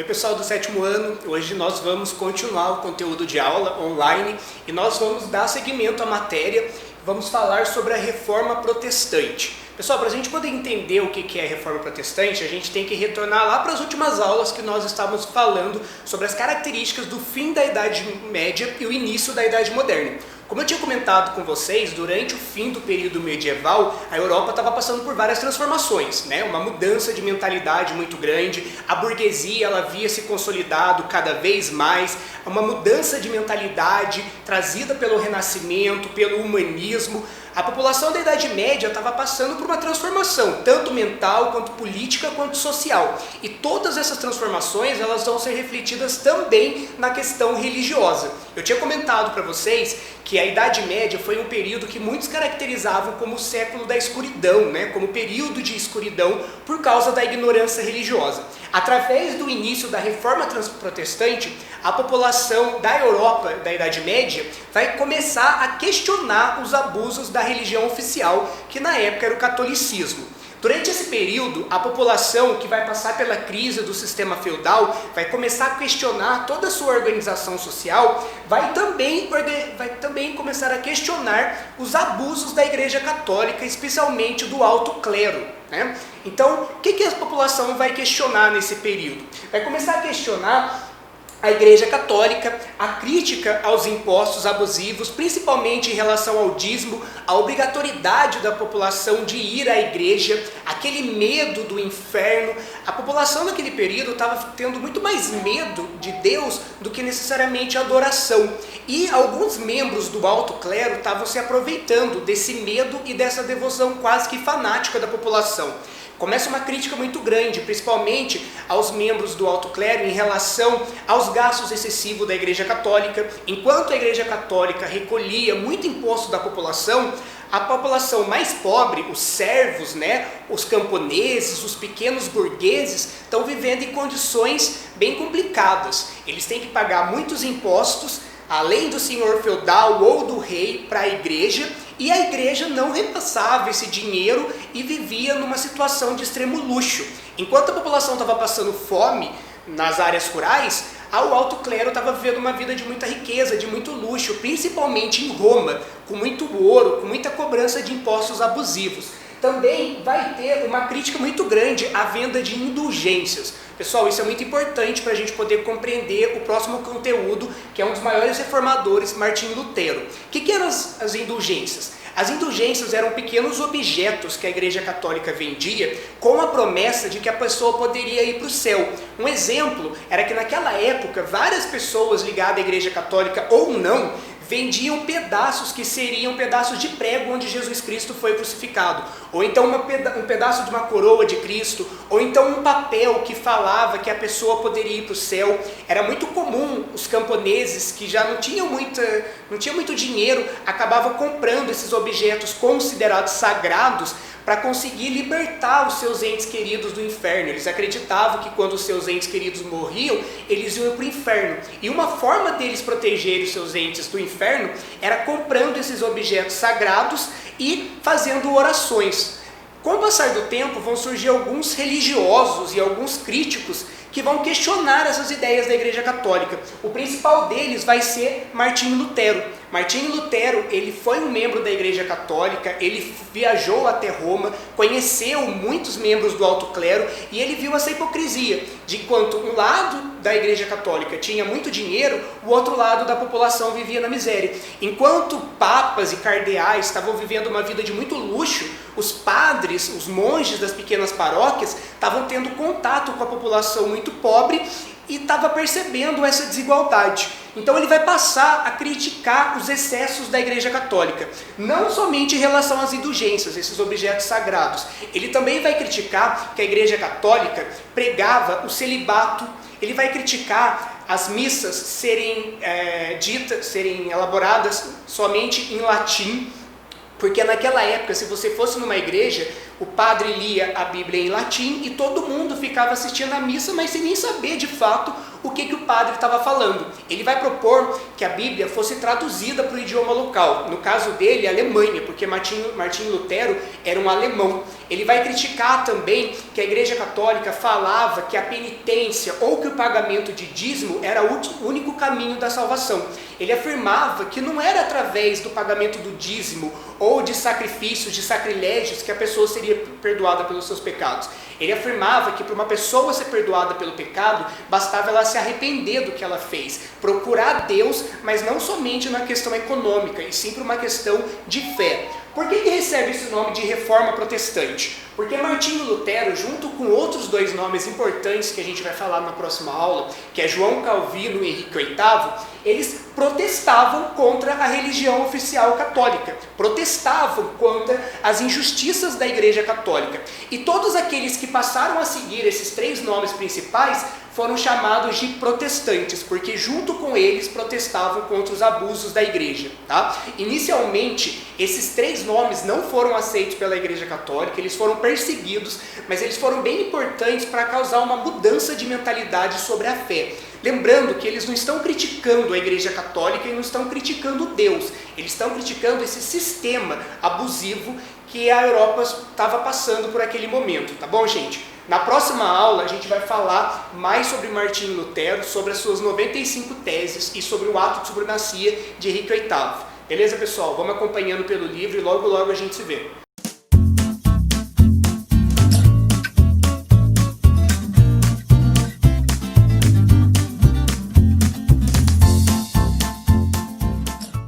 pessoal do sétimo ano, hoje nós vamos continuar o conteúdo de aula online e nós vamos dar seguimento à matéria, vamos falar sobre a Reforma Protestante. Pessoal, para a gente poder entender o que é a Reforma Protestante, a gente tem que retornar lá para as últimas aulas que nós estávamos falando sobre as características do fim da Idade Média e o início da Idade Moderna. Como eu tinha comentado com vocês, durante o fim do período medieval, a Europa estava passando por várias transformações, né? Uma mudança de mentalidade muito grande, a burguesia ela havia se consolidado cada vez mais, uma mudança de mentalidade trazida pelo Renascimento, pelo humanismo. A população da Idade Média estava passando por uma transformação, tanto mental, quanto política, quanto social. E todas essas transformações elas vão ser refletidas também na questão religiosa. Eu tinha comentado para vocês que a Idade Média foi um período que muitos caracterizavam como o século da escuridão, né? Como período de escuridão por causa da ignorância religiosa. Através do início da Reforma Protestante, a população da Europa da Idade Média vai começar a questionar os abusos da religião oficial, que na época era o catolicismo. Durante esse período, a população que vai passar pela crise do sistema feudal vai começar a questionar toda a sua organização social, vai também começar a questionar os abusos da Igreja Católica, especialmente do alto clero, né? Então, o que a população vai questionar nesse período? Vai começar a questionar a Igreja Católica, a crítica aos impostos abusivos, principalmente em relação ao dízimo, a obrigatoriedade da população de ir à igreja, aquele medo do inferno. A população naquele período estava tendo muito mais medo de Deus do que necessariamente a adoração. E alguns membros do alto clero estavam se aproveitando desse medo e dessa devoção quase que fanática da população. Começa uma crítica muito grande, principalmente aos membros do alto clero em relação aos gastos excessivos da Igreja Católica. Enquanto a Igreja Católica recolhia muito imposto da população, a população mais pobre, os servos, né, os camponeses, os pequenos burgueses, estão vivendo em condições bem complicadas. Eles têm que pagar muitos impostos, além do senhor feudal ou do rei, para a igreja, e a igreja não repassava esse dinheiro e vivia numa situação de extremo luxo. Enquanto a população estava passando fome nas áreas rurais, o alto clero estava vivendo uma vida de muita riqueza, de muito luxo, principalmente em Roma, com muito ouro, com muita cobrança de impostos abusivos. Também vai ter uma crítica muito grande à venda de indulgências. Pessoal, isso é muito importante para a gente poder compreender o próximo conteúdo, que é um dos maiores reformadores, Martinho Lutero. O que eram as indulgências? As indulgências eram pequenos objetos que a Igreja Católica vendia com a promessa de que a pessoa poderia ir para o céu. Um exemplo era que naquela época várias pessoas ligadas à Igreja Católica ou não vendiam pedaços que seriam pedaços de prego onde Jesus Cristo foi crucificado, ou então um pedaço de uma coroa de Cristo, ou então um papel que falava que a pessoa poderia ir para o céu. Era muito comum os camponeses que já não tinham muito dinheiro, acabavam comprando esses objetos considerados sagrados para conseguir libertar os seus entes queridos do inferno. Eles acreditavam que quando os seus entes queridos morriam, eles iam para o inferno. E uma forma deles protegerem os seus entes do inferno era comprando esses objetos sagrados e fazendo orações. Com o passar do tempo, vão surgir alguns religiosos e alguns críticos que vão questionar essas ideias da Igreja Católica. O principal deles vai ser Martinho Lutero. Martinho Lutero, ele foi um membro da Igreja Católica, ele viajou até Roma, conheceu muitos membros do alto clero e ele viu essa hipocrisia de enquanto um lado da Igreja Católica tinha muito dinheiro, o outro lado da população vivia na miséria. Enquanto papas e cardeais estavam vivendo uma vida de muito luxo, os padres, os monges das pequenas paróquias estavam tendo contato com a população muito pobre e estava percebendo essa desigualdade. Então ele vai passar a criticar os excessos da Igreja Católica, não somente em relação às indulgências, esses objetos sagrados. Ele também vai criticar que a Igreja Católica pregava o celibato. Ele vai criticar as missas serem elaboradas somente em latim, porque naquela época, se você fosse numa igreja, o padre lia a Bíblia em latim e todo mundo ficava assistindo a missa, mas sem nem saber de fato o que o padre estava falando. Ele vai propor que a Bíblia fosse traduzida para o idioma local, no caso dele, Alemanha, porque Martinho Lutero era um alemão. Ele vai criticar também que a Igreja Católica falava que a penitência ou que o pagamento de dízimo era o único caminho da salvação. Ele afirmava que não era através do pagamento do dízimo ou de sacrifícios, de sacrilégios, que a pessoa seria perdoada pelos seus pecados. Ele afirmava que para uma pessoa ser perdoada pelo pecado, bastava ela se arrepender do que ela fez, procurar Deus, mas não somente na questão econômica, e sim por uma questão de fé. Por que recebe esse nome de Reforma Protestante? Porque Martinho Lutero, junto com outros dois nomes importantes que a gente vai falar na próxima aula, que é João Calvino e Henrique VIII, eles protestavam contra a religião oficial católica, protestavam contra as injustiças da Igreja Católica. E todos aqueles que passaram a seguir esses três nomes principais foram chamados de protestantes, porque junto com eles protestavam contra os abusos da igreja. Tá? Inicialmente, esses três nomes não foram aceitos pela Igreja Católica, eles foram perseguidos, mas eles foram bem importantes para causar uma mudança de mentalidade sobre a fé. Lembrando que eles não estão criticando a Igreja Católica e não estão criticando Deus, eles estão criticando esse sistema abusivo que a Europa estava passando por aquele momento, tá bom, gente? Na próxima aula a gente vai falar mais sobre Martinho Lutero, sobre as suas 95 teses e sobre o ato de supremacia de Henrique VIII. Beleza, pessoal? Vamos acompanhando pelo livro e logo a gente se vê.